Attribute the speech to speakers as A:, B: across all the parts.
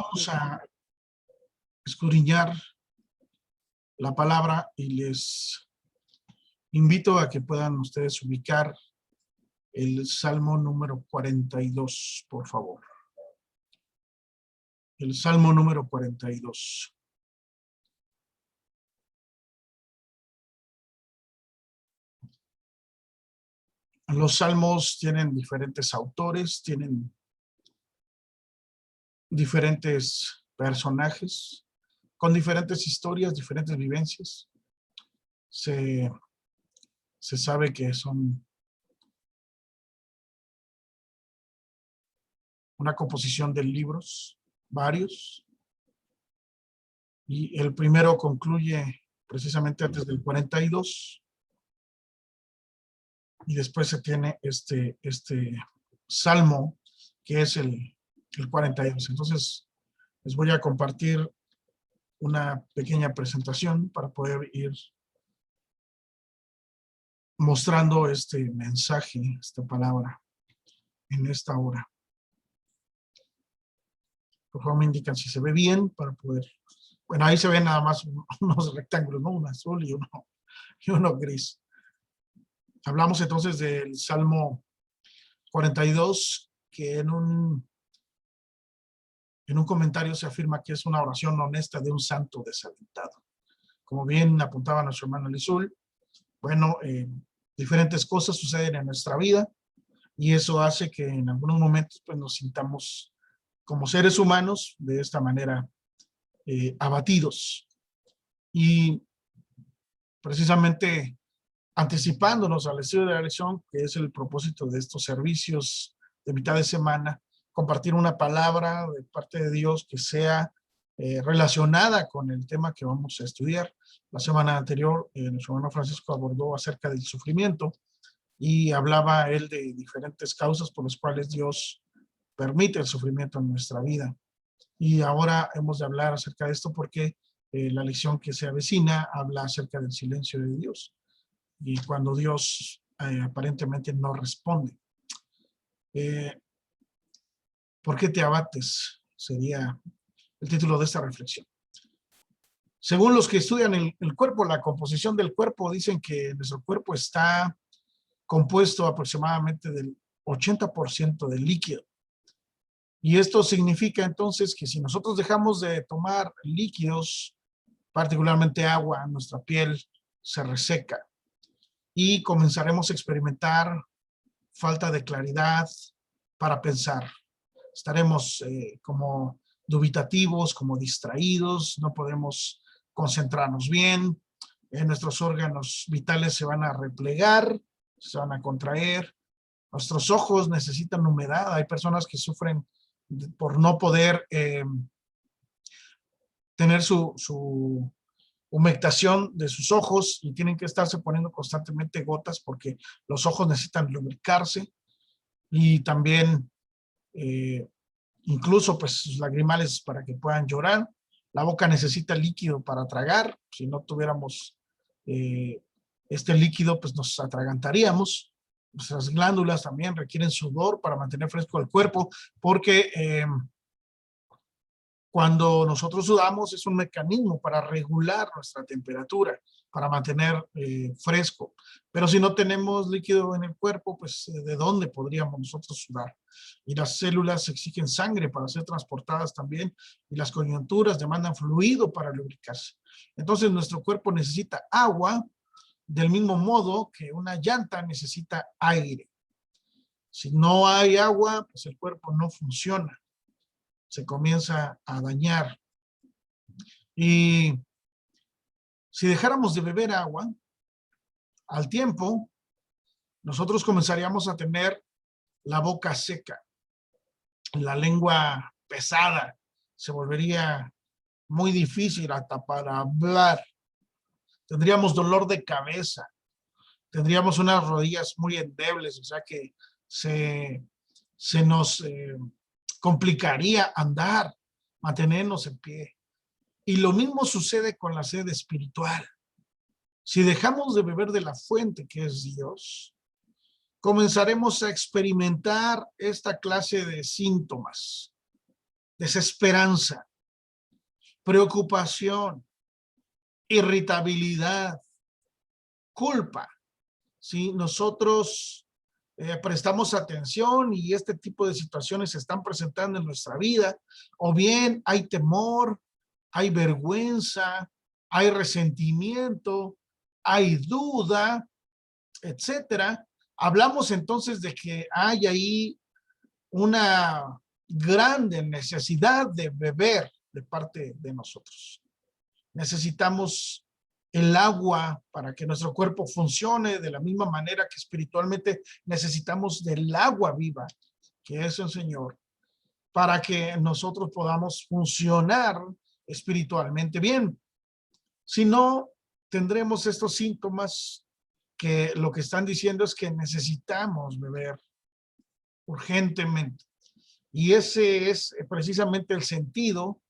A: Vamos a escudriñar la palabra y les invito a que puedan ustedes ubicar el Salmo número 42, por favor. El Salmo número 42. Los salmos tienen diferentes autores, tienen diferentes personajes, con diferentes historias, diferentes vivencias. Se sabe que son una composición de libros, varios, y el primero concluye precisamente antes del 42, y después se tiene este salmo, que es el 42. Entonces, les voy a compartir una pequeña presentación para poder ir mostrando este mensaje, esta palabra, en esta hora. Por favor, me indican si se ve bien para poder... Bueno, ahí se ven nada más unos rectángulos, ¿no? Uno azul y uno gris. Hablamos entonces del Salmo 42, que en un comentario se afirma que es una oración honesta de un santo desalentado. Como bien apuntaba nuestro hermano Lizul, bueno, diferentes cosas suceden en nuestra vida y eso hace que en algunos momentos pues, nos sintamos como seres humanos de esta manera abatidos. Y precisamente anticipándonos al estudio de la lección, que es el propósito de estos servicios de mitad de semana, compartir una palabra de parte de Dios que sea relacionada con el tema que vamos a estudiar. La semana anterior, nuestro hermano Francisco abordó acerca del sufrimiento y hablaba él de diferentes causas por las cuales Dios permite el sufrimiento en nuestra vida. Y ahora hemos de hablar acerca de esto porque la lección que se avecina habla acerca del silencio de Dios. Y cuando Dios aparentemente no responde. ¿Por qué te abates? Sería el título de esta reflexión. Según los que estudian el cuerpo, la composición del cuerpo, dicen que nuestro cuerpo está compuesto aproximadamente del 80% de líquido. Y esto significa entonces que si nosotros dejamos de tomar líquidos, particularmente agua, nuestra piel se reseca y comenzaremos a experimentar falta de claridad para pensar. Estaremos como dubitativos, como distraídos, no podemos concentrarnos bien, nuestros órganos vitales se van a replegar, se van a contraer, nuestros ojos necesitan humedad, hay personas que sufren por no poder tener su humectación de sus ojos y tienen que estarse poniendo constantemente gotas porque los ojos necesitan lubricarse y también incluso pues sus lagrimales para que puedan llorar. La boca necesita líquido para tragar. Si no tuviéramos este líquido pues nos atragantaríamos. Nuestras glándulas también requieren sudor para mantener fresco el cuerpo porque cuando nosotros sudamos es un mecanismo para regular nuestra temperatura, para mantener fresco. Pero si no tenemos líquido en el cuerpo, pues ¿de dónde podríamos nosotros sudar? Y las células exigen sangre para ser transportadas también, y las coyunturas demandan fluido para lubricarse. Entonces nuestro cuerpo necesita agua, del mismo modo que una llanta necesita aire. Si no hay agua, pues el cuerpo no funciona. Se comienza a dañar. Y si dejáramos de beber agua, al tiempo, nosotros comenzaríamos a tener la boca seca, la lengua pesada, se volvería muy difícil hasta para hablar. Tendríamos dolor de cabeza, tendríamos unas rodillas muy endebles, o sea que se nos complicaría andar, mantenernos en pie. Y lo mismo sucede con la sed espiritual. Si dejamos de beber de la fuente que es Dios, comenzaremos a experimentar esta clase de síntomas. desesperanza, preocupación, irritabilidad, culpa. Si nosotros prestamos atención y este tipo de situaciones se están presentando en nuestra vida, o bien hay temor, hay vergüenza, hay resentimiento, hay duda, etcétera. Hablamos entonces de que hay ahí una grande necesidad de beber de parte de nosotros. Necesitamos el agua para que nuestro cuerpo funcione de la misma manera que espiritualmente necesitamos del agua viva, que es el Señor, para que nosotros podamos funcionar espiritualmente bien. Si no, tendremos estos síntomas que lo que están diciendo es que necesitamos beber urgentemente. Y ese es precisamente el sentido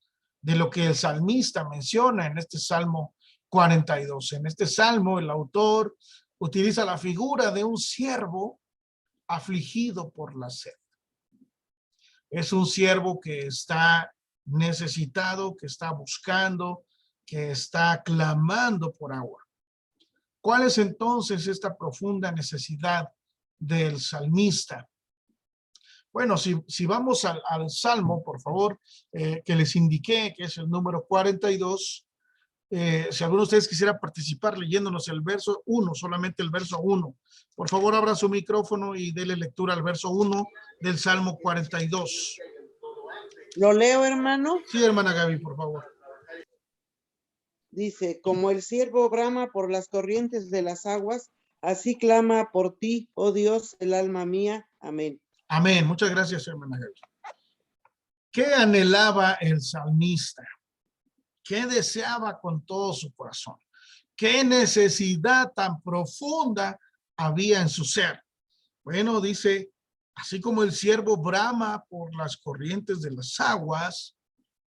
A: de lo que el salmista menciona en este Salmo 42. En este Salmo, el autor utiliza la figura de un siervo afligido por la sed. Es un siervo que está necesitado, que está buscando, que está clamando por agua. ¿Cuál es entonces esta profunda necesidad del salmista? Bueno, si vamos al Salmo, por favor, que les indiqué, que es el número 42, si alguno de ustedes quisiera participar leyéndonos el verso 1, solamente el verso 1, por favor abra su micrófono y dele lectura al verso 1 del Salmo 42.
B: ¿Lo leo, hermano?
A: Sí, hermana Gaby, por favor.
B: Dice, como el ciervo brama por las corrientes de las aguas, así clama por ti, oh Dios, el alma mía. Amén.
A: Amén. Muchas gracias, hermana Gaby. ¿Qué anhelaba el salmista? ¿Qué deseaba con todo su corazón? ¿Qué necesidad tan profunda había en su ser? Bueno, dice, así como el ciervo brama por las corrientes de las aguas,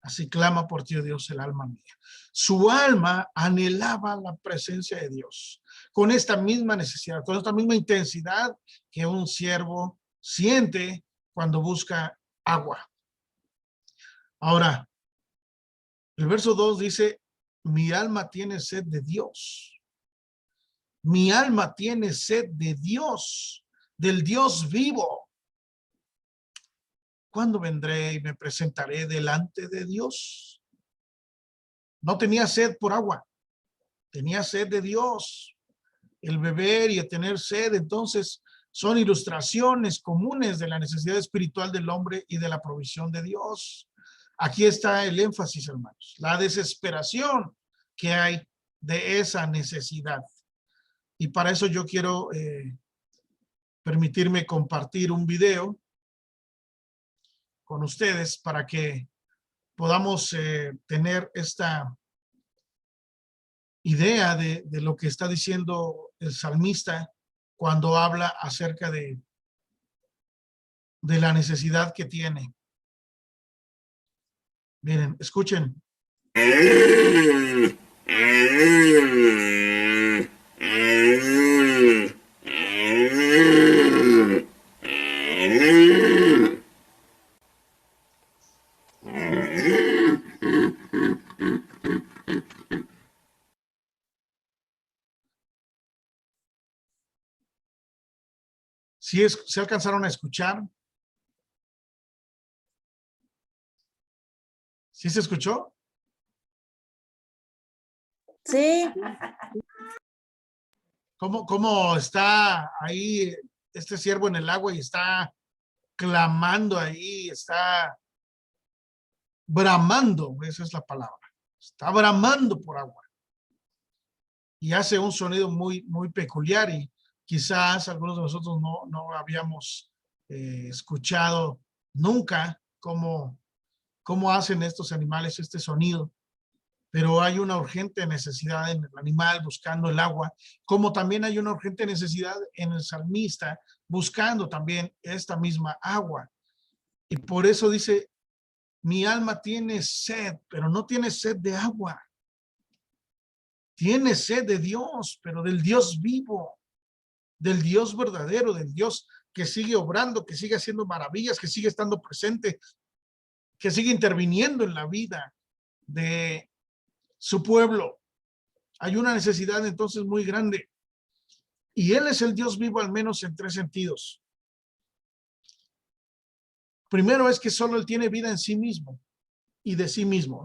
A: así clama por ti, oh Dios, el alma mía. Su alma anhelaba la presencia de Dios con esta misma necesidad, con esta misma intensidad que un ciervo siente cuando busca agua. Ahora, el verso 2 dice, mi alma tiene sed de Dios. Mi alma tiene sed de Dios, del Dios vivo. ¿Cuándo vendré y me presentaré delante de Dios? No tenía sed por agua, tenía sed de Dios. El beber y el tener sed, entonces, son ilustraciones comunes de la necesidad espiritual del hombre y de la provisión de Dios. Aquí está el énfasis, hermanos, la desesperación que hay de esa necesidad. Y para eso yo quiero permitirme compartir un video con ustedes para que podamos tener esta idea de lo que está diciendo el salmista cuando habla acerca de la necesidad que tiene. Miren, escuchen. ¿Sí alcanzaron a escuchar? ¿Sí se escuchó?
C: Sí.
A: ¿Cómo está ahí este ciervo en el agua y está clamando ahí, está bramando? Esa es la palabra. Está bramando por agua. Y hace un sonido muy, muy peculiar y quizás algunos de nosotros no habíamos escuchado nunca cómo hacen estos animales este sonido. Pero hay una urgente necesidad en el animal buscando el agua, como también hay una urgente necesidad en el salmista buscando también esta misma agua. Y por eso dice, mi alma tiene sed, pero no tiene sed de agua. Tiene sed de Dios, pero del Dios vivo, del Dios verdadero, del Dios que sigue obrando, que sigue haciendo maravillas, que sigue estando presente, que sigue interviniendo en la vida de su pueblo. Hay una necesidad entonces muy grande. Y Él es el Dios vivo al menos en 3 sentidos. Primero es que solo Él tiene vida en sí mismo y de sí mismo.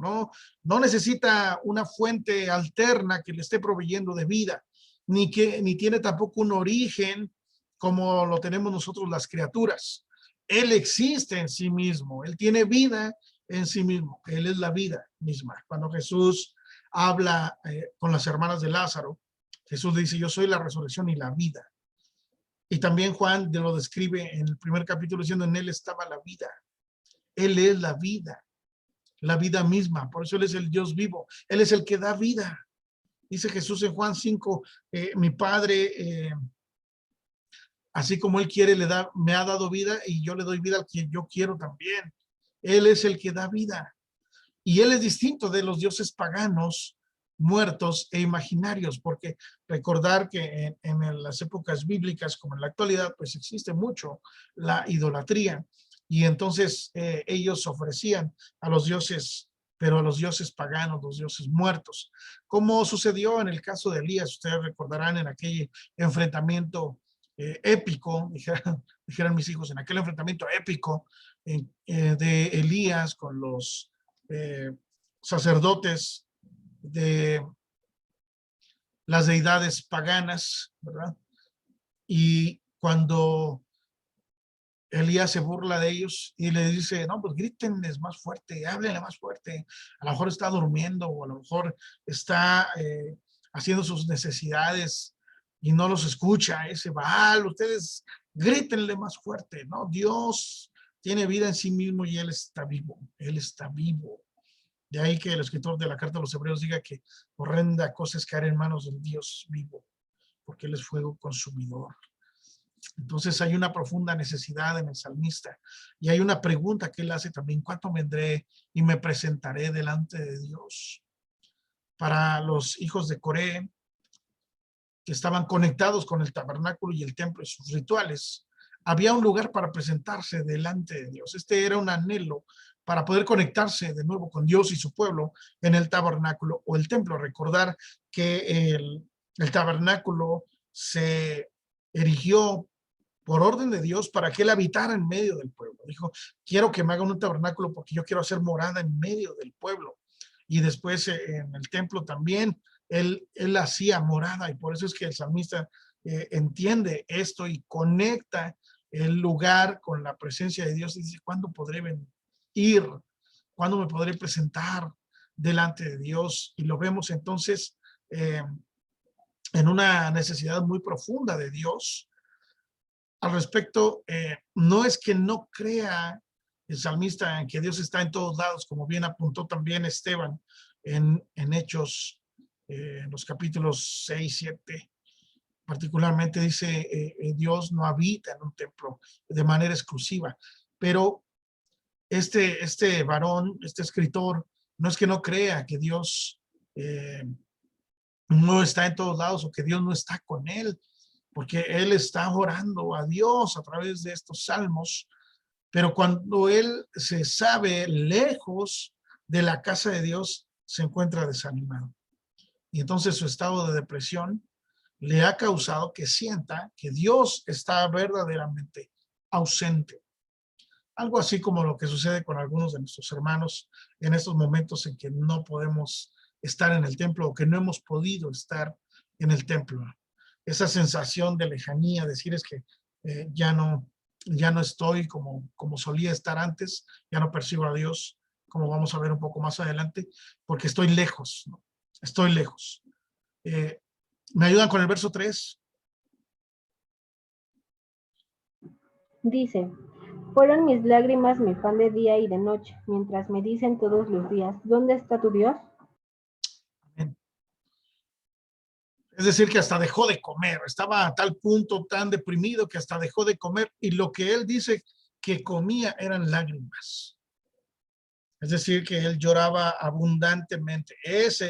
A: No necesita una fuente alterna que le esté proveyendo de vida, ni tiene tampoco un origen como lo tenemos nosotros las criaturas. Él existe en sí mismo, Él tiene vida en sí mismo, Él es la vida misma. Cuando Jesús habla con las hermanas de Lázaro, Jesús dice, yo soy la resurrección y la vida. Y también Juan lo describe en el primer capítulo diciendo, en Él estaba la vida. Él es la vida misma. Por eso Él es el Dios vivo. Él es el que da vida. Dice Jesús en Juan 5, mi Padre, así como Él quiere, me ha dado vida y yo le doy vida al que yo quiero también. Él es el que da vida. Y Él es distinto de los dioses paganos, muertos e imaginarios, porque recordar que en las épocas bíblicas como en la actualidad, pues existe mucho la idolatría. Y entonces ellos ofrecían a los dioses, pero a los dioses paganos, los dioses muertos. Como sucedió en el caso de Elías, ustedes recordarán en aquel enfrentamiento épico, dijeran mis hijos, en aquel enfrentamiento épico de Elías con los sacerdotes de las deidades paganas, ¿verdad? Y cuando Elías se burla de ellos y le dice, no, pues grítenles más fuerte, háblenle más fuerte, a lo mejor está durmiendo o a lo mejor está haciendo sus necesidades y no los escucha ese Baal, ustedes grítenle más fuerte, ¿no? Dios tiene vida en sí mismo y Él está vivo, Él está vivo. De ahí que el escritor de la carta a los Hebreos diga que horrenda cosa es caer en manos del Dios vivo, porque Él es fuego consumidor. Entonces hay una profunda necesidad en el salmista y hay una pregunta que él hace también, ¿cuánto vendré y me presentaré delante de Dios? Para los hijos de Coré, que estaban conectados con el tabernáculo y el templo y sus rituales, había un lugar para presentarse delante de Dios. Este era un anhelo para poder conectarse de nuevo con Dios y su pueblo en el tabernáculo o el templo. Recordar que el tabernáculo se erigió por orden de Dios para que Él habitara en medio del pueblo. Dijo, quiero que me hagan un tabernáculo porque yo quiero hacer morada en medio del pueblo. Y después en el templo también él hacía morada y por eso es que el salmista entiende esto y conecta el lugar con la presencia de Dios y dice, ¿cuándo podré ir? ¿Cuándo me podré presentar delante de Dios? Y lo vemos entonces en una necesidad muy profunda de Dios. Al respecto, no es que no crea el salmista en que Dios está en todos lados, como bien apuntó también Esteban en Hechos, en los capítulos 6, 7, particularmente dice, Dios no habita en un templo de manera exclusiva, pero este varón, este escritor, no es que no crea que Dios no está en todos lados o que Dios no está con él, porque él está orando a Dios a través de estos salmos, pero cuando él se sabe lejos de la casa de Dios, se encuentra desanimado. Y entonces su estado de depresión le ha causado que sienta que Dios está verdaderamente ausente. Algo así como lo que sucede con algunos de nuestros hermanos en estos momentos en que no podemos estar en el templo o que no hemos podido estar en el templo. Esa sensación de lejanía, decir es que ya no estoy como solía estar antes, ya no percibo a Dios, como vamos a ver un poco más adelante, porque estoy lejos, ¿no? Estoy lejos. ¿Me ayudan con el verso 3?
C: Dice, fueron mis lágrimas mi pan de día y de noche, mientras me dicen todos los días, ¿dónde está tu Dios?
A: Amén. Es decir, que hasta dejó de comer, estaba a tal punto tan deprimido que hasta dejó de comer y lo que él dice que comía eran lágrimas. Es decir, que él lloraba abundantemente. Esa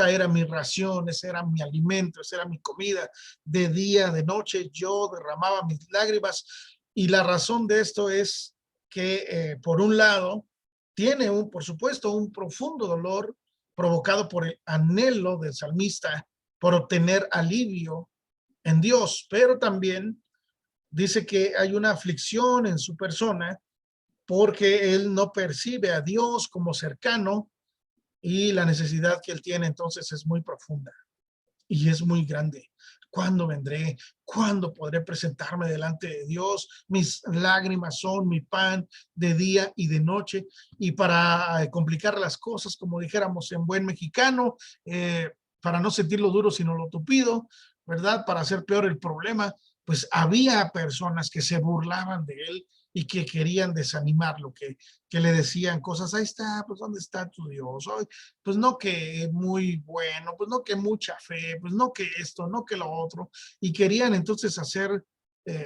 A: era mi ración, ese era mi alimento, esa era mi comida. De día, de noche, yo derramaba mis lágrimas. Y la razón de esto es que por un lado tiene por supuesto, un profundo dolor provocado por el anhelo del salmista por obtener alivio en Dios, pero también dice que hay una aflicción en su persona porque él no percibe a Dios como cercano y la necesidad que él tiene entonces es muy profunda y es muy grande. ¿Cuándo vendré? ¿Cuándo podré presentarme delante de Dios? Mis lágrimas son mi pan de día y de noche. Y para complicar las cosas, como dijéramos en buen mexicano, para no sentir lo duro sino lo tupido, ¿verdad? Para hacer peor el problema, pues había personas que se burlaban de él y que querían desanimarlo, que le decían cosas, ahí está, pues ¿dónde está tu Dios? Ay, pues no que muy bueno, pues no que mucha fe, pues no que esto, no que lo otro, y querían entonces hacer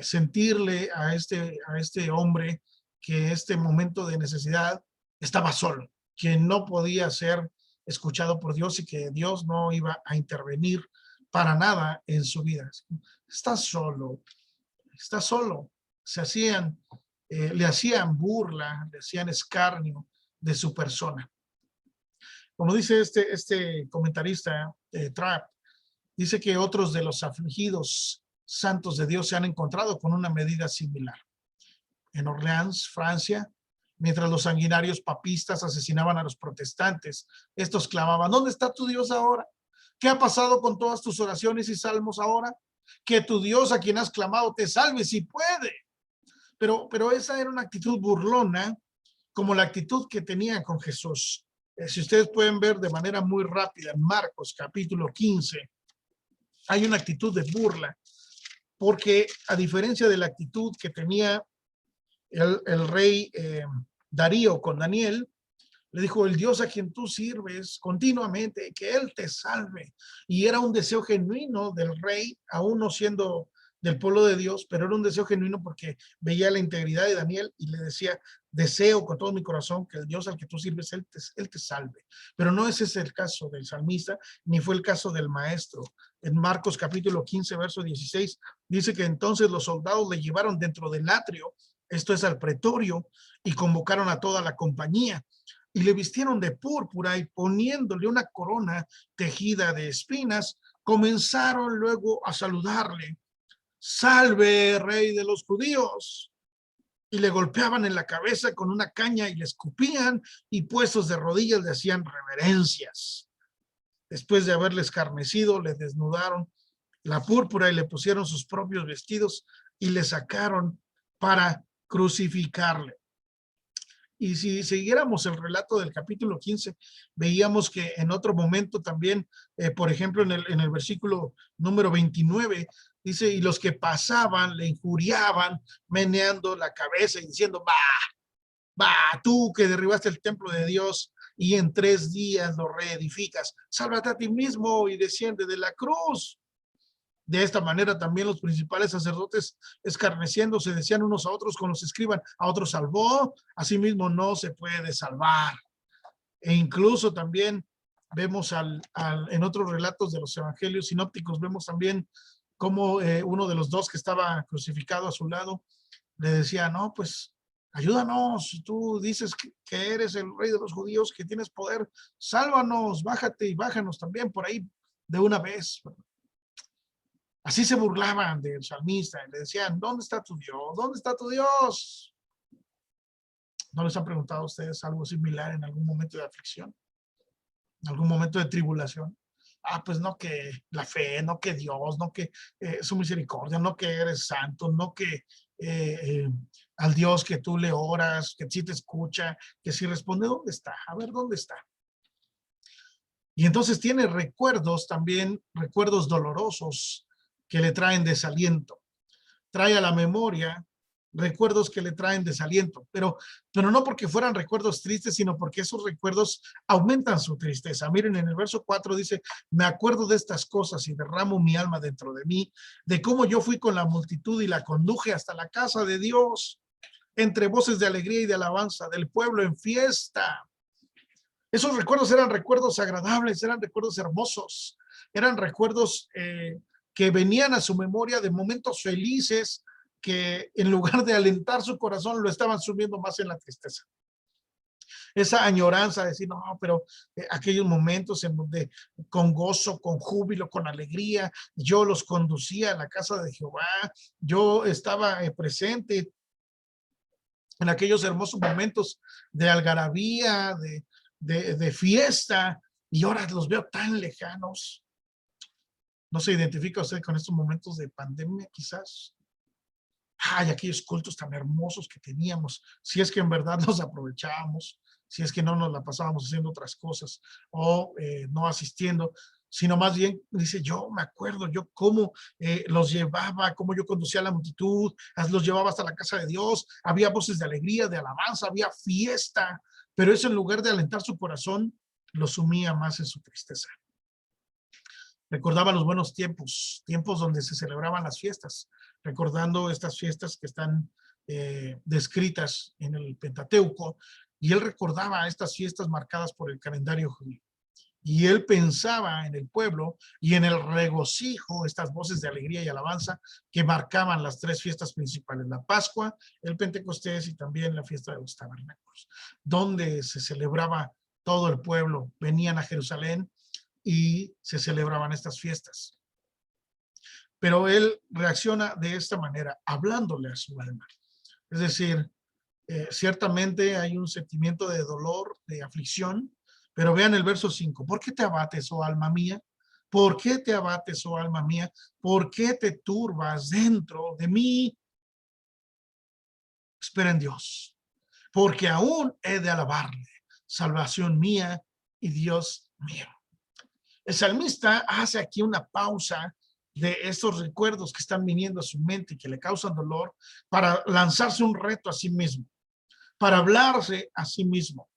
A: sentirle a este hombre que este momento de necesidad estaba solo, que no podía ser escuchado por Dios y que Dios no iba a intervenir para nada en su vida. Está solo, está solo. Le hacían burla, le hacían escarnio de su persona. Como dice este comentarista, Trapp, dice que otros de los afligidos santos de Dios se han encontrado con una medida similar. En Orleans, Francia, mientras los sanguinarios papistas asesinaban a los protestantes, estos clamaban, ¿dónde está tu Dios ahora? ¿Qué ha pasado con todas tus oraciones y salmos ahora? Que tu Dios a quien has clamado te salve si puede. Pero esa era una actitud burlona, como la actitud que tenían con Jesús. Si ustedes pueden ver de manera muy rápida en Marcos capítulo 15, hay una actitud de burla, porque a diferencia de la actitud que tenía el rey Darío con Daniel, le dijo, el Dios a quien tú sirves continuamente, que Él te salve. Y era un deseo genuino del rey, aún no siendo del pueblo de Dios, pero era un deseo genuino porque veía la integridad de Daniel y le decía, deseo con todo mi corazón que el Dios al que tú sirves, Él te salve. Pero no ese es el caso del salmista, ni fue el caso del maestro. En Marcos capítulo 15, verso 16, dice que entonces los soldados le llevaron dentro del atrio, esto es al pretorio, y convocaron a toda la compañía y le vistieron de púrpura y poniéndole una corona tejida de espinas, comenzaron luego a saludarle. Salve, rey de los judíos. Y le golpeaban en la cabeza con una caña y le escupían y puestos de rodillas le hacían reverencias. Después de haberle escarnecido, le desnudaron la púrpura y le pusieron sus propios vestidos y le sacaron para crucificarle. Y si siguiéramos el relato del capítulo 15, veíamos que en otro momento también, por ejemplo, en el versículo número 29, dice, y los que pasaban le injuriaban, meneando la cabeza y diciendo, tú que derribaste el templo de Dios y en 3 días lo reedificas, sálvate a ti mismo y desciende de la cruz. De esta manera también los principales sacerdotes, escarneciéndose, decían unos a otros con los escriban, a otros salvó, asimismo no se puede salvar. E incluso también vemos en otros relatos de los evangelios sinópticos, vemos también cómo uno de los dos que estaba crucificado a su lado le decía, no, pues ayúdanos, tú dices que eres el rey de los judíos, que tienes poder, sálvanos, bájate y bájanos también por ahí de una vez. Así se burlaban del salmista y le decían, ¿dónde está tu Dios? ¿Dónde está tu Dios? ¿No les han preguntado a ustedes algo similar en algún momento de aflicción? ¿En algún momento de tribulación? Pues no que la fe, no que Dios, no que su misericordia, no que eres santo, no que al Dios que tú le oras, que sí te escucha, que sí responde, ¿dónde está? A ver, ¿dónde está? Y entonces tiene recuerdos también, recuerdos dolorosos, que le traen desaliento. Trae a la memoria recuerdos que le traen desaliento, pero no porque fueran recuerdos tristes, sino porque esos recuerdos aumentan su tristeza. Miren, en el verso 4 dice, me acuerdo de estas cosas y derramo mi alma dentro de mí, de cómo yo fui con la multitud y la conduje hasta la casa de Dios, entre voces de alegría y de alabanza del pueblo en fiesta. Esos recuerdos eran recuerdos agradables, eran recuerdos hermosos, eran recuerdos que venían a su memoria de momentos felices que en lugar de alentar su corazón, lo estaban sumiendo más en la tristeza. Esa añoranza de decir, no, pero aquellos momentos en donde con gozo, con júbilo, con alegría, yo los conducía a la casa de Jehová, yo estaba presente en aquellos hermosos momentos de algarabía, de fiesta, y ahora los veo tan lejanos. ¿No se identifica usted con estos momentos de pandemia quizás? Ay, aquellos cultos tan hermosos que teníamos, si es que en verdad los aprovechábamos, si es que no nos la pasábamos haciendo otras cosas o no asistiendo, sino más bien, dice, yo me acuerdo, yo cómo los llevaba, cómo yo conducía a la multitud, los llevaba hasta la casa de Dios, había voces de alegría, de alabanza, había fiesta, pero eso en lugar de alentar su corazón, lo sumía más en su tristeza. Recordaba los buenos tiempos, tiempos donde se celebraban las fiestas, recordando estas fiestas que están descritas en el Pentateuco, y él recordaba estas fiestas marcadas por el calendario judío. Y él pensaba en el pueblo y en el regocijo, estas voces de alegría y alabanza que marcaban las tres fiestas principales, la Pascua, el Pentecostés y también la fiesta de los tabernáculos, donde se celebraba todo el pueblo, venían a Jerusalén y se celebraban estas fiestas. Pero él reacciona de esta manera, hablándole a su alma. Es decir, ciertamente hay un sentimiento de dolor, de aflicción, pero vean el verso 5. ¿Por qué te abates, oh alma mía? ¿Por qué te abates, oh alma mía? ¿Por qué te turbas dentro de mí? Espera en Dios, porque aún he de alabarle, salvación mía y Dios mío. El salmista hace aquí una pausa de estos recuerdos que están viniendo a su mente y que le causan dolor para lanzarse un reto a sí mismo, para hablarse a sí mismo.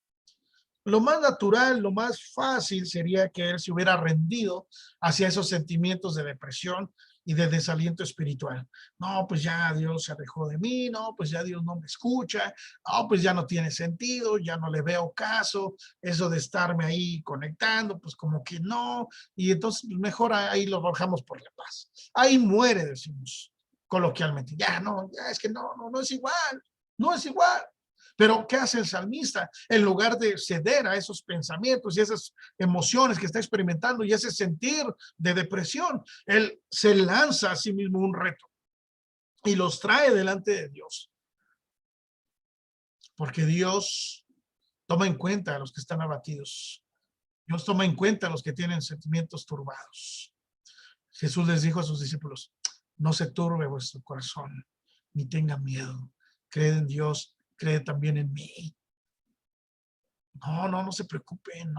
A: Lo más natural, lo más fácil sería que él se hubiera rendido hacia esos sentimientos de depresión y de desaliento espiritual. No, pues ya Dios se alejó de mí, no, pues ya Dios no me escucha, no, pues ya no tiene sentido, ya no le veo caso, eso de estarme ahí conectando, pues como que no, y entonces mejor ahí lo bajamos por la paz. Ahí muere, decimos coloquialmente, ya no, ya es que no es igual, no es igual. Pero ¿qué hace el salmista? En lugar de ceder a esos pensamientos y esas emociones que está experimentando y ese sentir de depresión, él se lanza a sí mismo un reto y los trae delante de Dios. Porque Dios toma en cuenta a los que están abatidos. Dios toma en cuenta a los que tienen sentimientos turbados. Jesús les dijo a sus discípulos, no se turbe vuestro corazón, ni tengan miedo. Creed en Dios, cree también en mí. No se preocupen,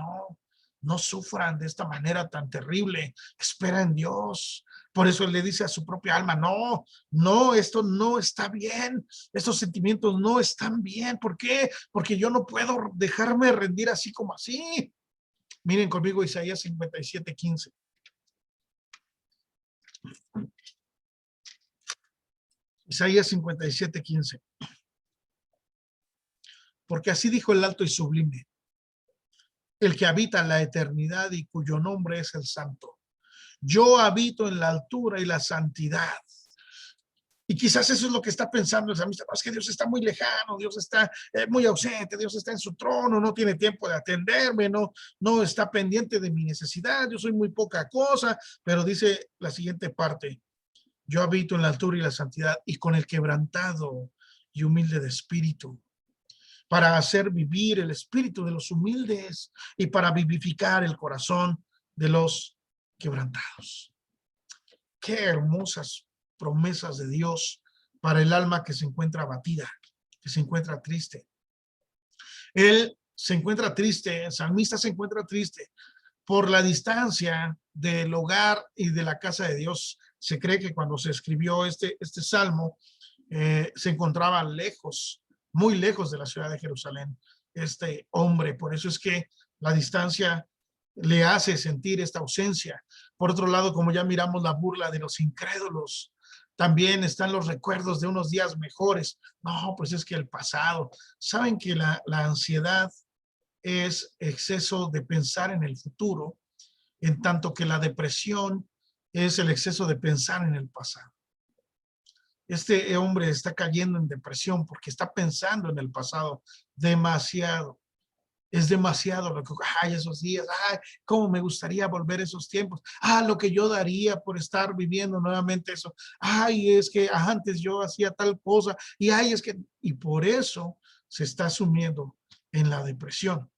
A: no sufran de esta manera tan terrible. Espera en Dios. Por eso él le dice a su propia alma, no, esto no está bien. Estos sentimientos no están bien. ¿Por qué? Porque yo no puedo dejarme rendir así como así. Miren conmigo Isaías 57:15. Isaías 57:15. Porque así dijo el alto y sublime, el que habita en la eternidad y cuyo nombre es el Santo. Yo habito en la altura y la santidad. Y quizás eso es lo que está pensando el salmista. Es que Dios está muy lejano, Dios está muy ausente, Dios está en su trono, no tiene tiempo de atenderme, no está pendiente de mi necesidad, yo soy muy poca cosa, pero dice la siguiente parte, yo habito en la altura y la santidad y con el quebrantado y humilde de espíritu, para hacer vivir el espíritu de los humildes y para vivificar el corazón de los quebrantados. Qué hermosas promesas de Dios para el alma que se encuentra abatida, que se encuentra triste. Él se encuentra triste, el salmista se encuentra triste por la distancia del hogar y de la casa de Dios. Se cree que cuando se escribió este salmo, se encontraba lejos, muy lejos de la ciudad de Jerusalén, este hombre. Por eso es que la distancia le hace sentir esta ausencia. Por otro lado, como ya miramos la burla de los incrédulos, también están los recuerdos de unos días mejores. No, pues es que el pasado. Saben que la ansiedad es exceso de pensar en el futuro, en tanto que la depresión es el exceso de pensar en el pasado. Este hombre está cayendo en depresión porque está pensando en el pasado demasiado. Es demasiado lo que, ay, esos días, ay, cómo me gustaría volver esos tiempos, lo que yo daría por estar viviendo nuevamente eso, ay, es que antes yo hacía tal cosa, y ay, es que, y por eso se está sumiendo en la depresión.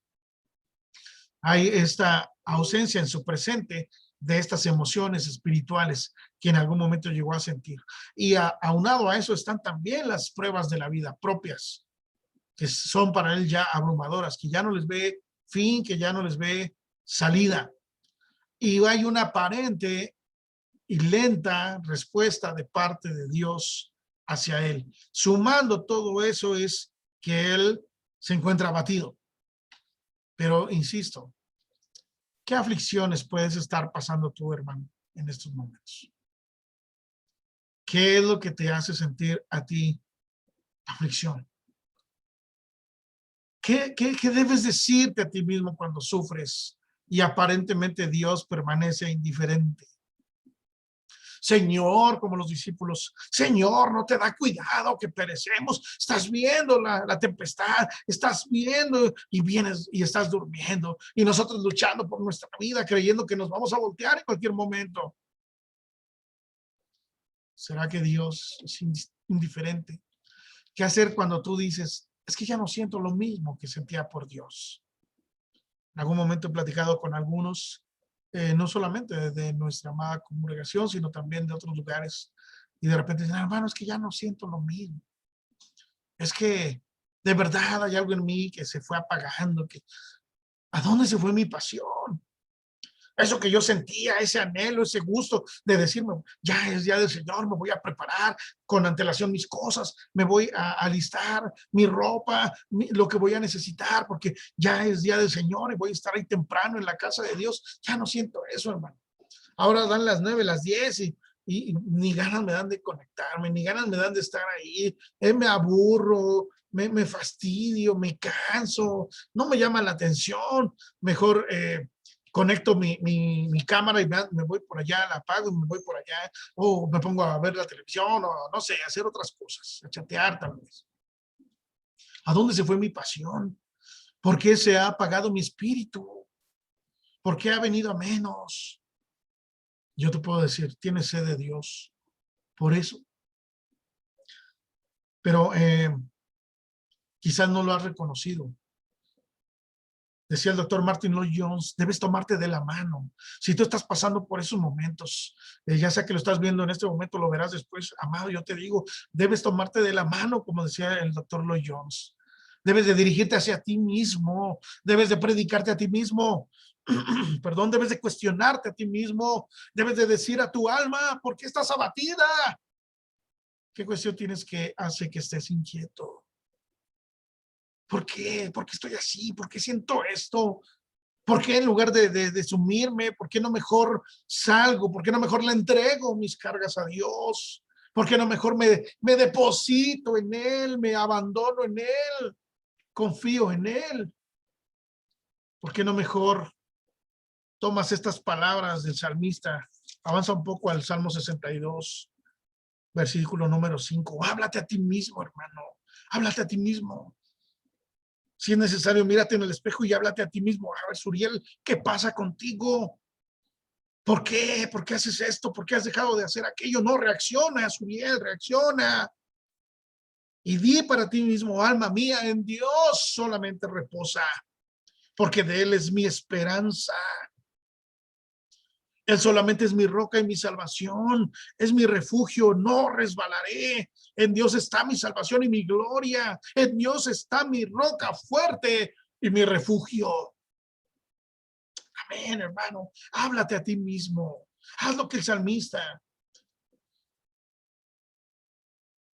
A: Hay esta ausencia en su presente de estas emociones espirituales que en algún momento llegó a sentir. Y aunado a eso están también las pruebas de la vida propias, que son para él ya abrumadoras, que ya no les ve fin, que ya no les ve salida. Y hay una aparente y lenta respuesta de parte de Dios hacia él. Sumando todo eso es que él se encuentra abatido. Pero insisto, ¿qué aflicciones puedes estar pasando tú, hermano, en estos momentos? ¿Qué es lo que te hace sentir a ti aflicción? ¿Qué debes decirte a ti mismo cuando sufres y aparentemente Dios permanece indiferente? Señor, como los discípulos, Señor, no te da cuidado que perecemos. Estás viendo la tempestad, estás viendo y vienes y estás durmiendo. Y nosotros luchando por nuestra vida, creyendo que nos vamos a voltear en cualquier momento. ¿Será que Dios es indiferente? ¿Qué hacer cuando tú dices, es que ya no siento lo mismo que sentía por Dios? En algún momento he platicado con algunos, no solamente de nuestra amada congregación, sino también de otros lugares. Y de repente dicen, hermano, es que ya no siento lo mismo. Es que de verdad hay algo en mí que se fue apagando. ¿A dónde se fue mi pasión? Eso que yo sentía, ese anhelo, ese gusto de decirme, ya es día del Señor, me voy a preparar con antelación mis cosas, me voy a alistar mi ropa, lo que voy a necesitar, porque ya es día del Señor y voy a estar ahí temprano en la casa de Dios. Ya no siento eso, hermano. Ahora dan las 9, las 10 y ni ganas me dan de conectarme, ni ganas me dan de estar ahí. Me aburro, me fastidio, me canso, no me llama la atención. Mejor conecto mi cámara y me voy por allá, la apago y me voy por allá, o me pongo a ver la televisión, o no sé, hacer otras cosas, a chatear tal vez. ¿A dónde se fue mi pasión? ¿Por qué se ha apagado mi espíritu? ¿Por qué ha venido a menos? Yo te puedo decir, tienes sed de Dios, por eso. Pero quizás no lo has reconocido. Decía el doctor Martin Lloyd Jones, debes tomarte de la mano. Si tú estás pasando por esos momentos, ya sea que lo estás viendo en este momento, lo verás después, amado, yo te digo, debes tomarte de la mano, como decía el doctor Lloyd Jones. Debes de dirigirte hacia ti mismo, debes de predicarte a ti mismo, perdón, debes de cuestionarte a ti mismo, debes de decir a tu alma, ¿por qué estás abatida? ¿Qué cuestión tienes que hace que estés inquieto? ¿Por qué? ¿Por qué estoy así? ¿Por qué siento esto? ¿Por qué en lugar de sumirme, por qué no mejor salgo? ¿Por qué no mejor le entrego mis cargas a Dios? ¿Por qué no mejor me deposito en Él, me abandono en Él, confío en Él? ¿Por qué no mejor tomas estas palabras del salmista? Avanza un poco al Salmo 62, versículo número 5. Háblate a ti mismo, hermano. Háblate a ti mismo. Si es necesario, mírate en el espejo y háblate a ti mismo. A ver, Suriel, ¿qué pasa contigo? ¿Por qué? ¿Por qué haces esto? ¿Por qué has dejado de hacer aquello? No, reacciona, Suriel, reacciona. Y di para ti mismo, alma mía, en Dios solamente reposa, porque de Él es mi esperanza. Él solamente es mi roca y mi salvación, es mi refugio, no resbalaré. En Dios está mi salvación y mi gloria. En Dios está mi roca fuerte y mi refugio. Amén, hermano. Háblate a ti mismo. Haz lo que el salmista.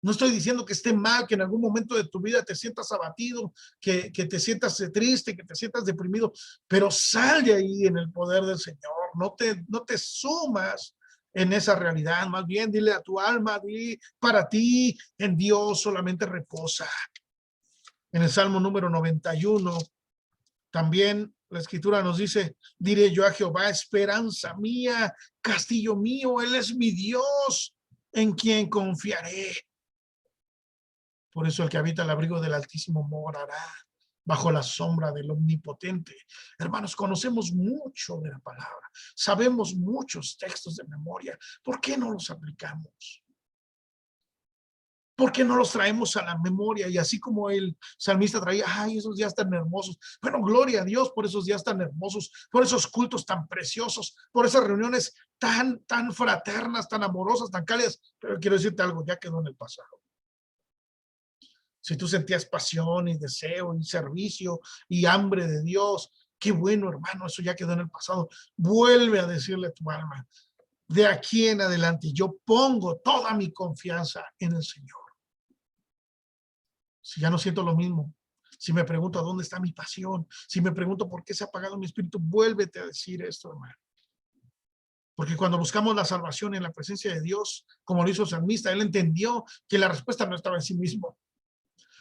A: No estoy diciendo que esté mal, que en algún momento de tu vida te sientas abatido, que te sientas triste, que te sientas deprimido, pero sal de ahí en el poder del Señor. No te sumas en esa realidad. Más bien dile a tu alma, di para ti, en Dios solamente reposa. En el Salmo número 91, también la Escritura nos dice, diré yo a Jehová, esperanza mía, castillo mío, Él es mi Dios. ¿En quién confiaré? Por eso el que habita el abrigo del Altísimo morará bajo la sombra del Omnipotente. Hermanos, conocemos mucho de la palabra, sabemos muchos textos de memoria. ¿Por qué no los aplicamos? ¿Por qué no los traemos a la memoria? Y así como el salmista traía, ay, esos días tan hermosos. Bueno, gloria a Dios por esos días tan hermosos, por esos cultos tan preciosos, por esas reuniones tan fraternas, tan amorosas, tan cálidas. Pero quiero decirte algo, ya quedó en el pasado. Si tú sentías pasión y deseo y servicio y hambre de Dios, qué bueno, hermano, eso ya quedó en el pasado. Vuelve a decirle a tu alma, de aquí en adelante yo pongo toda mi confianza en el Señor. Si ya no siento lo mismo, si me pregunto a dónde está mi pasión, si me pregunto por qué se ha apagado mi espíritu, vuélvete a decir esto, hermano. Porque cuando buscamos la salvación en la presencia de Dios, como lo hizo el salmista, él entendió que la respuesta no estaba en sí mismo,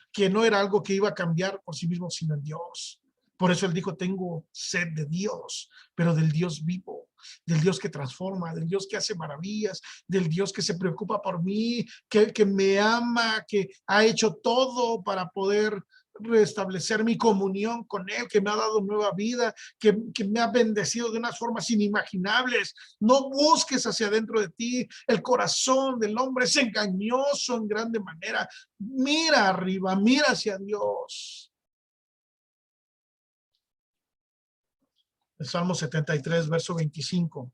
A: que no era algo que iba a cambiar por sí mismo, sino en Dios. Por eso él dijo, tengo sed de Dios, pero del Dios vivo, del Dios que transforma, del Dios que hace maravillas, del Dios que se preocupa por mí, que me ama, que ha hecho todo para poder restablecer mi comunión con Él, que me ha dado nueva vida, que me ha bendecido de unas formas inimaginables. No busques hacia adentro de ti. El corazón del hombre es engañoso en grande manera. Mira arriba, mira hacia Dios. El Salmo 73, verso 25.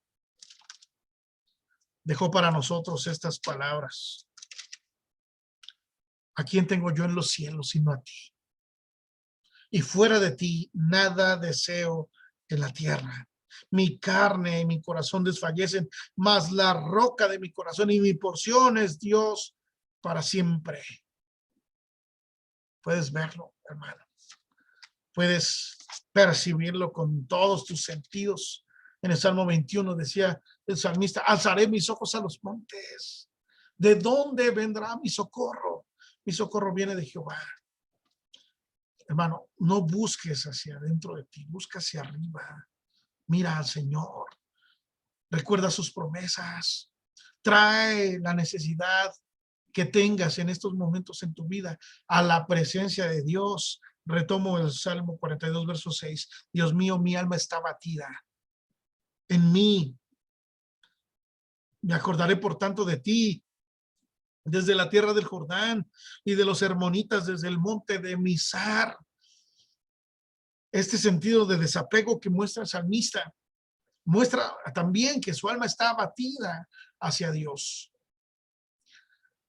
A: Dejó para nosotros estas palabras. ¿A quién tengo yo en los cielos sino a ti? Y fuera de ti nada deseo en la tierra. Mi carne y mi corazón desfallecen, mas la roca de mi corazón y mi porción es Dios para siempre. Puedes verlo, hermano. Puedes percibirlo con todos tus sentidos. En el Salmo 21 decía el salmista, alzaré mis ojos a los montes. ¿De dónde vendrá mi socorro? Mi socorro viene de Jehová. Hermano, no busques hacia adentro de ti, busca hacia arriba. Mira al Señor. Recuerda sus promesas. Trae la necesidad que tengas en estos momentos en tu vida a la presencia de Dios. Retomo el Salmo 42, verso 6. Dios mío, mi alma está abatida en mí. Me acordaré por tanto de ti desde la tierra del Jordán y de los hermonitas desde el monte de Mizar. Este sentido de desapego que muestra el salmista muestra también que su alma está abatida hacia Dios.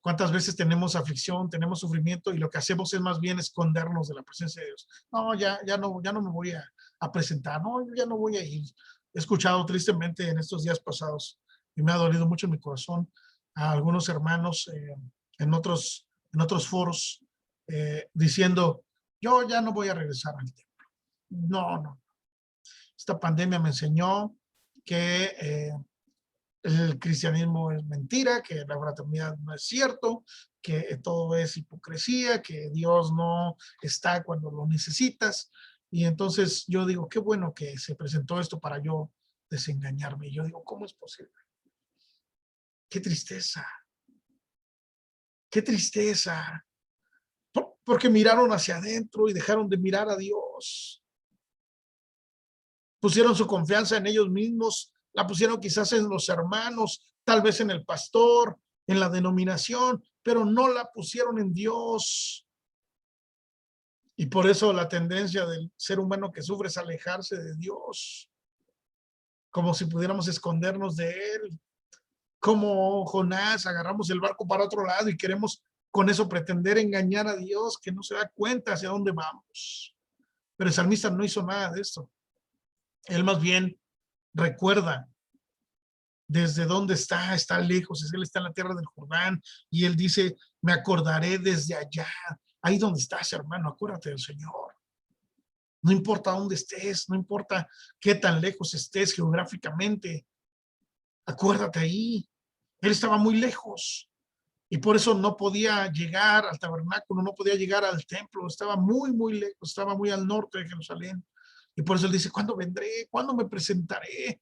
A: ¿Cuántas veces tenemos aflicción, tenemos sufrimiento y lo que hacemos es más bien escondernos de la presencia de Dios? No, ya no me voy a presentar, no, ya no voy a ir. He escuchado tristemente en estos días pasados y me ha dolido mucho en mi corazón a algunos hermanos en otros foros diciendo, yo ya no voy a regresar al templo. No. Esta pandemia me enseñó que el cristianismo es mentira, que la fraternidad no es cierto, que todo es hipocresía, que Dios no está cuando lo necesitas. Y entonces yo digo, qué bueno que se presentó esto para yo desengañarme. Y yo digo, ¿cómo es posible? Qué tristeza. Qué tristeza. Porque miraron hacia adentro y dejaron de mirar a Dios. Pusieron su confianza en ellos mismos, la pusieron quizás en los hermanos, tal vez en el pastor, en la denominación, pero no la pusieron en Dios. Y por eso la tendencia del ser humano que sufre es alejarse de Dios, como si pudiéramos escondernos de Él. Como Jonás, agarramos el barco para otro lado y queremos con eso pretender engañar a Dios, que no se da cuenta hacia dónde vamos. Pero el salmista no hizo nada de esto. Él más bien recuerda desde dónde está lejos, él está en la tierra del Jordán y él dice, me acordaré desde allá, ahí donde estás, hermano, acuérdate del Señor. No importa dónde estés, no importa qué tan lejos estés geográficamente, acuérdate ahí. Él estaba muy lejos y por eso no podía llegar al tabernáculo, no podía llegar al templo, estaba muy lejos, estaba muy al norte de Jerusalén. Y por eso él dice, ¿cuándo vendré? ¿Cuándo me presentaré?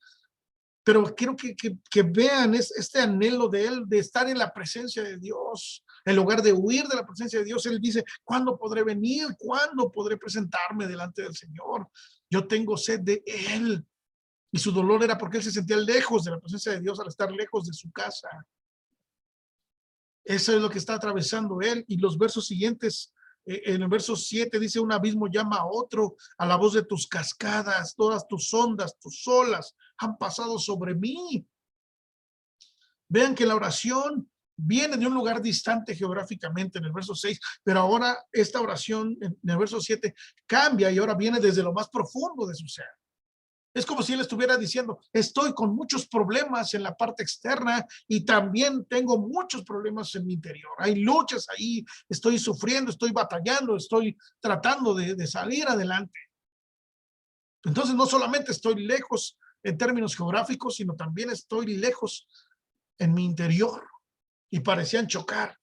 A: Pero quiero que vean este anhelo de él, de estar en la presencia de Dios. En lugar de huir de la presencia de Dios, él dice, ¿cuándo podré venir? ¿Cuándo podré presentarme delante del Señor? Yo tengo sed de él. Y su dolor era porque él se sentía lejos de la presencia de Dios al estar lejos de su casa. Eso es lo que está atravesando él. Y los versos siguientes, en el verso 7 dice, un abismo llama a otro, a la voz de tus cascadas, todas tus ondas, tus olas han pasado sobre mí. Vean que la oración viene de un lugar distante geográficamente en el verso 6, pero ahora esta oración en el verso 7 cambia y ahora viene desde lo más profundo de su ser. Es como si él estuviera diciendo, estoy con muchos problemas en la parte externa y también tengo muchos problemas en mi interior. Hay luchas ahí, estoy sufriendo, estoy batallando, estoy tratando de salir adelante. Entonces no solamente estoy lejos en términos geográficos, sino también estoy lejos en mi interior. Y parecían chocar.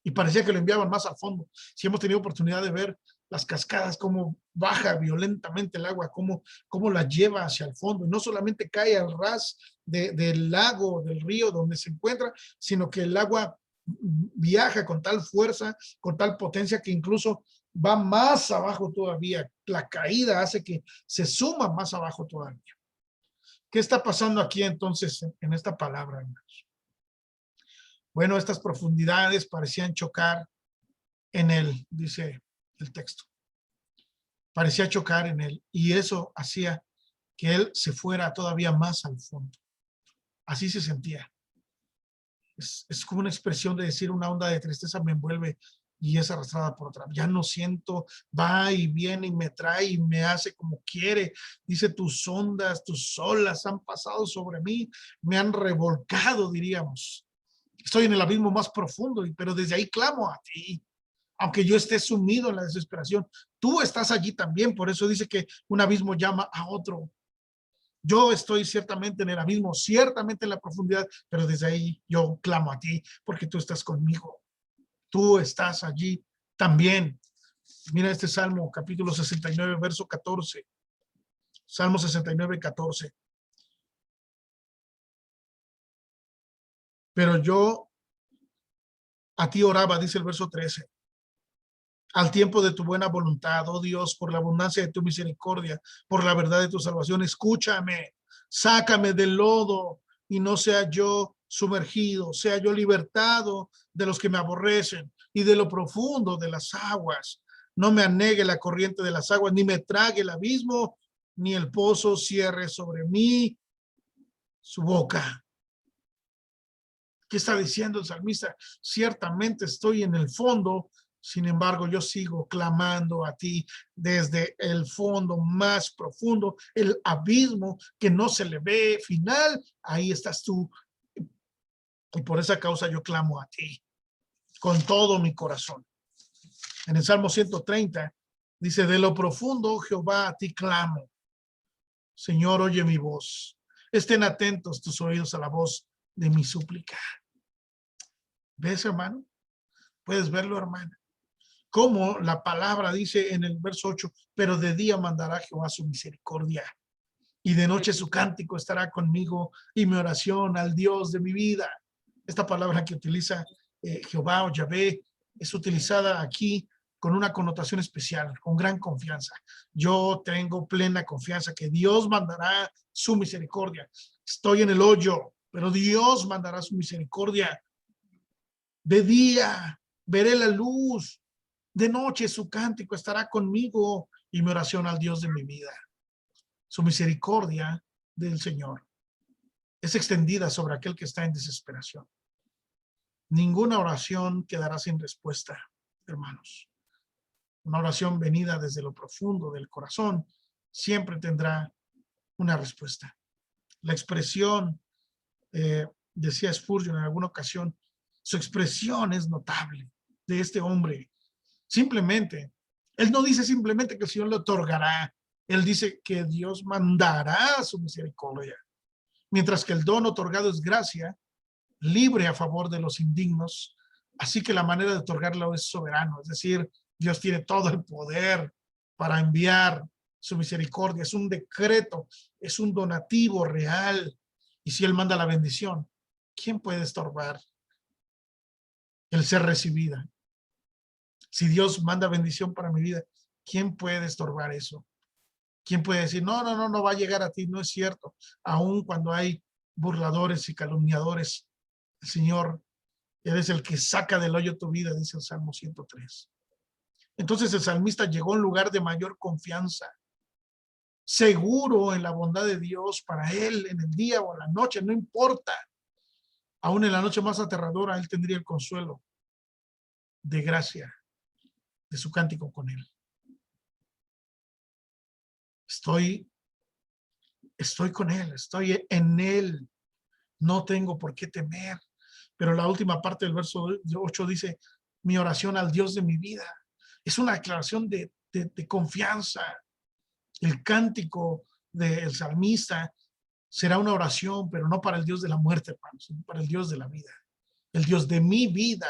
A: Y parecía que lo enviaban más al fondo. Si hemos tenido oportunidad de ver las cascadas, cómo baja violentamente el agua, cómo la lleva hacia el fondo. Y no solamente cae al ras del lago, del río donde se encuentra, sino que el agua viaja con tal fuerza, con tal potencia que incluso va más abajo todavía. La caída hace que se suma más abajo todavía. ¿Qué está pasando aquí entonces en esta palabra, hermanos? Bueno, estas profundidades parecían chocar en él, dice el texto. Parecía chocar en él y eso hacía que él se fuera todavía más al fondo. Así se sentía. Es como una expresión de decir una onda de tristeza me envuelve y es arrastrada por otra. Ya no siento, va y viene y me trae y me hace como quiere. Dice, tus ondas, tus olas han pasado sobre mí, me han revolcado, diríamos. Estoy en el abismo más profundo, pero desde ahí clamo a ti. Aunque yo esté sumido en la desesperación, tú estás allí también. Por eso dice que un abismo llama a otro. Yo estoy ciertamente en el abismo, ciertamente en la profundidad, pero desde ahí yo clamo a ti porque tú estás conmigo. Tú estás allí también. Mira este Salmo, capítulo 69, verso 14. Salmo 69, 14. Pero yo a ti oraba, dice el verso 13. Al tiempo de tu buena voluntad, oh Dios, por la abundancia de tu misericordia, por la verdad de tu salvación, escúchame, sácame del lodo y no sea yo sumergido, sea yo libertado de los que me aborrecen y de lo profundo de las aguas. No me anegue la corriente de las aguas, ni me trague el abismo, ni el pozo cierre sobre mí su boca. ¿Qué está diciendo el salmista? Ciertamente estoy en el fondo, sin embargo, yo sigo clamando a ti desde el fondo más profundo, el abismo que no se le ve final. Ahí estás tú. Y por esa causa yo clamo a ti con todo mi corazón. En el Salmo 130 dice, de lo profundo, Jehová, a ti clamo. Señor, oye mi voz. Estén atentos tus oídos a la voz de mi súplica. ¿Ves, hermano? Puedes verlo, hermana. Como la palabra dice en el verso 8, pero de día mandará Jehová su misericordia y de noche su cántico estará conmigo y mi oración al Dios de mi vida. Esta palabra que utiliza Jehová o Yahvé es utilizada aquí con una connotación especial, con gran confianza. Yo tengo plena confianza que Dios mandará su misericordia. Estoy en el hoyo, pero Dios mandará su misericordia. De día veré la luz. De noche su cántico estará conmigo y mi oración al Dios de mi vida. Su misericordia del Señor es extendida sobre aquel que está en desesperación. Ninguna oración quedará sin respuesta, hermanos. Una oración venida desde lo profundo del corazón siempre tendrá una respuesta. La expresión, decía Spurgeon en alguna ocasión, su expresión es notable de este hombre. Simplemente, él no dice simplemente que el Señor le otorgará, él dice que Dios mandará su misericordia. Mientras que el don otorgado es gracia, libre a favor de los indignos, así que la manera de otorgarlo es soberano, es decir, Dios tiene todo el poder para enviar su misericordia, es un decreto, es un donativo real Y si Él manda la bendición, ¿quién puede estorbar el ser recibida? Si Dios manda bendición para mi vida, ¿quién puede estorbar eso? ¿Quién puede decir, no, no, no, no va a llegar a ti? No es cierto. Aun cuando hay burladores y calumniadores, el Señor, Él es el que saca del hoyo tu vida, dice el Salmo 103. Entonces el salmista llegó a un lugar de mayor confianza, seguro en la bondad de Dios para él, en el día o en la noche, no importa. Aún en la noche más aterradora, él tendría el consuelo de gracia de su cántico con él. Estoy con él, estoy en él, no tengo por qué temer. Pero la última parte del verso 8 dice, mi oración al Dios de mi vida. Es una declaración de confianza. El cántico del salmista será una oración, pero no para el Dios de la muerte, hermanos, sino para el Dios de la vida. El Dios de mi vida.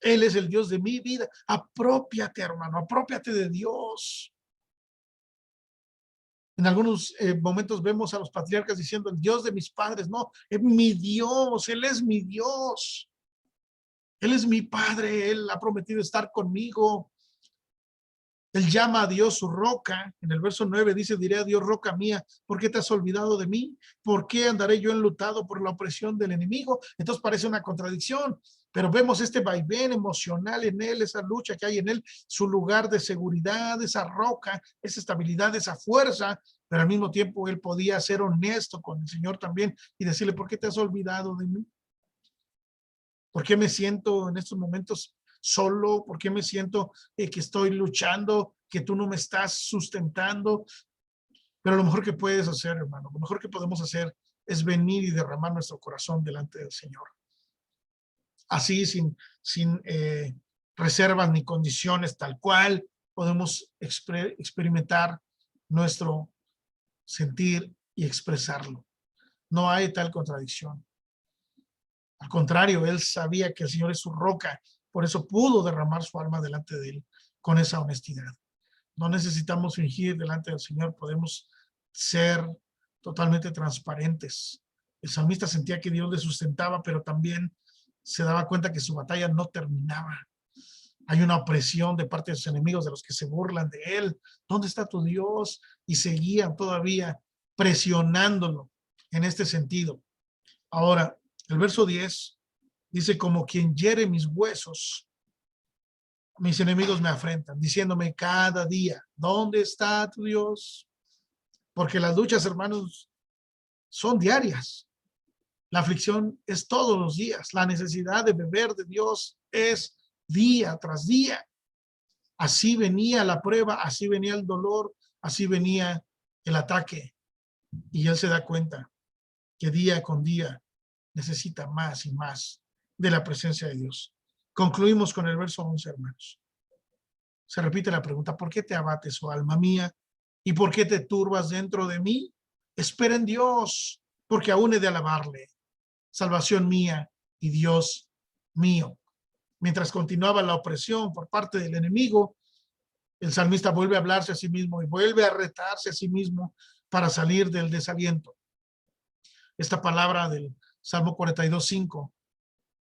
A: Él es el Dios de mi vida. Apropiate, hermano, apropiate de Dios. En algunos momentos vemos a los patriarcas diciendo el Dios de mis padres. No, es mi Dios, Él es mi Dios. Él es mi Padre, Él ha prometido estar conmigo. Él llama a Dios su roca. En el verso 9 dice, diré a Dios, roca mía, ¿por qué te has olvidado de mí? ¿Por qué andaré yo enlutado por la opresión del enemigo? Entonces parece una contradicción, pero vemos este vaivén emocional en él, esa lucha que hay en él, su lugar de seguridad, esa roca, esa estabilidad, esa fuerza, pero al mismo tiempo él podía ser honesto con el Señor también y decirle, ¿por qué te has olvidado de mí? ¿Por qué me siento en estos momentos solo? ¿Por qué me siento que estoy luchando, que tú no me estás sustentando? Pero lo mejor que puedes hacer, hermano, lo mejor que podemos hacer es venir y derramar nuestro corazón delante del Señor. Así, sin reservas ni condiciones, tal cual, podemos experimentar nuestro sentir y expresarlo. No hay tal contradicción. Al contrario, él sabía que el Señor es su roca, por eso pudo derramar su alma delante de él con esa honestidad. No necesitamos fingir delante del Señor, podemos ser totalmente transparentes. El salmista sentía que Dios le sustentaba, pero también se daba cuenta que su batalla no terminaba. Hay una opresión de parte de sus enemigos, de los que se burlan de él. ¿Dónde está tu Dios? Y seguían todavía presionándolo en este sentido. Ahora, el verso 10 dice, como quien hiere mis huesos, mis enemigos me afrentan, diciéndome cada día, ¿dónde está tu Dios? Porque las luchas, hermanos, son diarias. La aflicción es todos los días. La necesidad de beber de Dios es día tras día. Así venía la prueba, así venía el dolor, así venía el ataque. Y él se da cuenta que día con día necesita más y más de la presencia de Dios. Concluimos con el verso 11, hermanos. Se repite la pregunta, ¿por qué te abates, oh alma mía? ¿Y por qué te turbas dentro de mí? Espera en Dios, porque aún he de alabarle. Salvación mía y Dios mío. Mientras continuaba la opresión por parte del enemigo, el salmista vuelve a hablarse a sí mismo y vuelve a retarse a sí mismo para salir del desaliento. Esta palabra del Salmo 42:5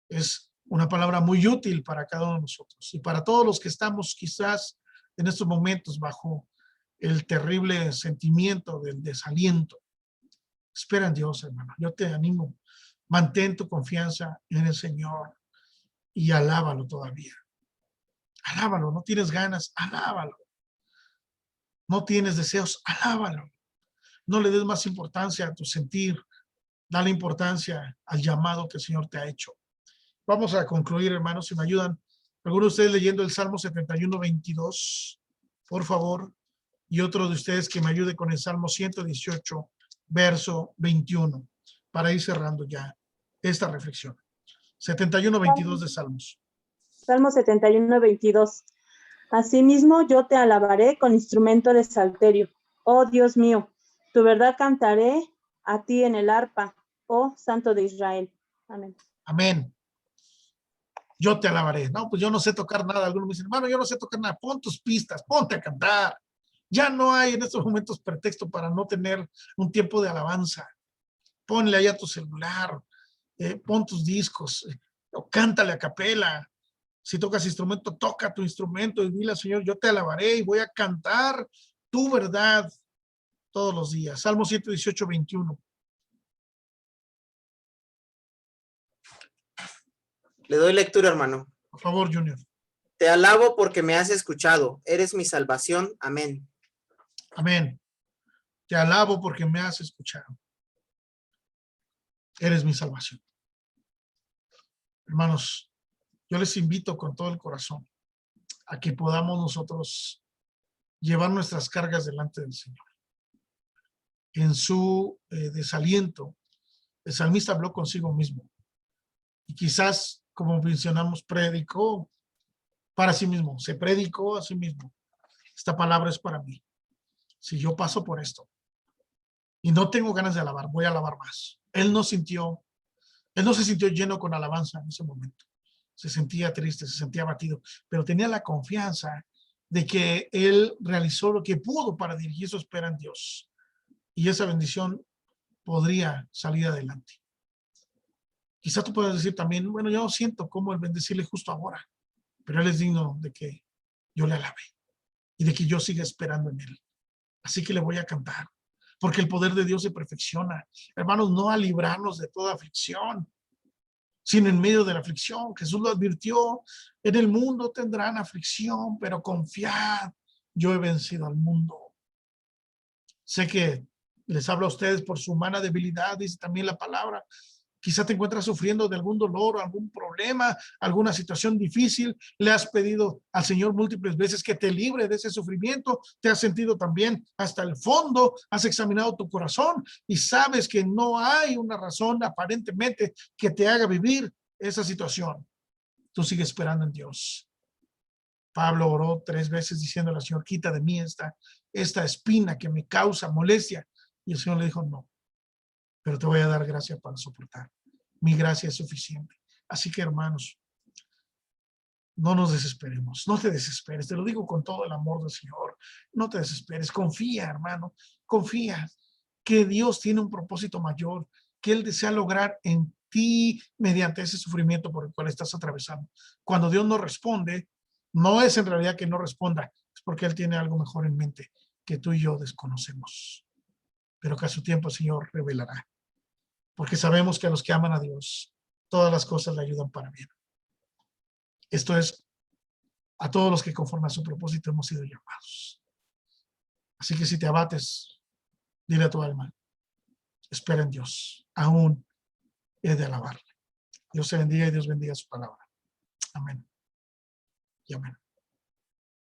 A: es una palabra muy útil para cada uno de nosotros y para todos los que estamos quizás en estos momentos bajo el terrible sentimiento del desaliento. Espera en Dios, hermano. Yo te animo. Mantén tu confianza en el Señor y alábalo todavía. Alábalo. No tienes ganas, alábalo. No tienes deseos, alábalo. No le des más importancia a tu sentir. Dale importancia al llamado que el Señor te ha hecho. Vamos a concluir, hermanos, si me ayudan. Algunos de ustedes leyendo el Salmo 71:22, por favor. Y otro de ustedes que me ayude con el Salmo 118, verso 21, para ir cerrando ya esta reflexión. 71:22 de Salmos.
D: Salmo 71:22. Asimismo, yo te alabaré con instrumento de salterio. Oh Dios mío, tu verdad cantaré a ti en el arpa, oh Santo de Israel. Amén.
A: Amén. Yo te alabaré. No, pues yo no sé tocar nada. Algunos me dicen, hermano, yo no sé tocar nada. Pon tus pistas, ponte a cantar. Ya no hay en estos momentos pretexto para no tener un tiempo de alabanza. ponle ahí a tu celular, pon tus discos, o cántale a capela. Si tocas instrumento, toca tu instrumento y dile al Señor, yo te alabaré y voy a cantar tu verdad todos los días. Salmo 118, 21.
E: Le doy lectura, hermano.
A: Por favor, Junior.
E: Te alabo porque me has escuchado. Eres mi salvación. Amén.
A: Amén. Te alabo porque me has escuchado. Eres mi salvación. Hermanos, yo les invito con todo el corazón a que podamos nosotros llevar nuestras cargas delante del Señor. En su desaliento, el salmista habló consigo mismo. Y quizás, como mencionamos, predicó para sí mismo. Se predicó a sí mismo. Esta palabra es para mí. Si yo paso por esto y no tengo ganas de alabar, voy a alabar más. Él no se sintió lleno con alabanza en ese momento. Se sentía triste, se sentía abatido, pero tenía la confianza de que él realizó lo que pudo para dirigir su espera en Dios. Y esa bendición podría salir adelante. Quizá tú puedas decir también, bueno, yo no siento cómo el bendecirle justo ahora, pero él es digno de que yo le alabe y de que yo siga esperando en él. Así que le voy a cantar, porque el poder de Dios se perfecciona. Hermanos, no a librarnos de toda aflicción, sino en medio de la aflicción. Jesús lo advirtió, en el mundo tendrán aflicción, pero confiad, yo he vencido al mundo. Sé que les hablo a ustedes por su humana debilidad, dice también la palabra. Quizá te encuentras sufriendo de algún dolor, algún problema, alguna situación difícil. Le has pedido al Señor múltiples veces que te libre de ese sufrimiento. Te has sentido también hasta el fondo. Has examinado tu corazón y sabes que no hay una razón aparentemente que te haga vivir esa situación. Tú sigues esperando en Dios. Pablo oró 3 veces diciendo al Señor, quita de mí esta espina que me causa molestia. Y el Señor le dijo, no, pero te voy a dar gracia para soportar. Mi gracia es suficiente. Así que, hermanos, no nos desesperemos, no te desesperes, te lo digo con todo el amor del Señor, no te desesperes, confía, hermano, confía que Dios tiene un propósito mayor, que Él desea lograr en ti mediante ese sufrimiento por el cual estás atravesando. Cuando Dios no responde, no es en realidad que no responda, es porque Él tiene algo mejor en mente que tú y yo desconocemos, pero que a su tiempo el Señor revelará. Porque sabemos que a los que aman a Dios, todas las cosas le ayudan para bien. Esto es a todos los que conforme a su propósito hemos sido llamados. Así que si te abates, dile a tu alma, espera en Dios, aún he de alabarle. Dios te bendiga y Dios bendiga su palabra. Amén. Y amén.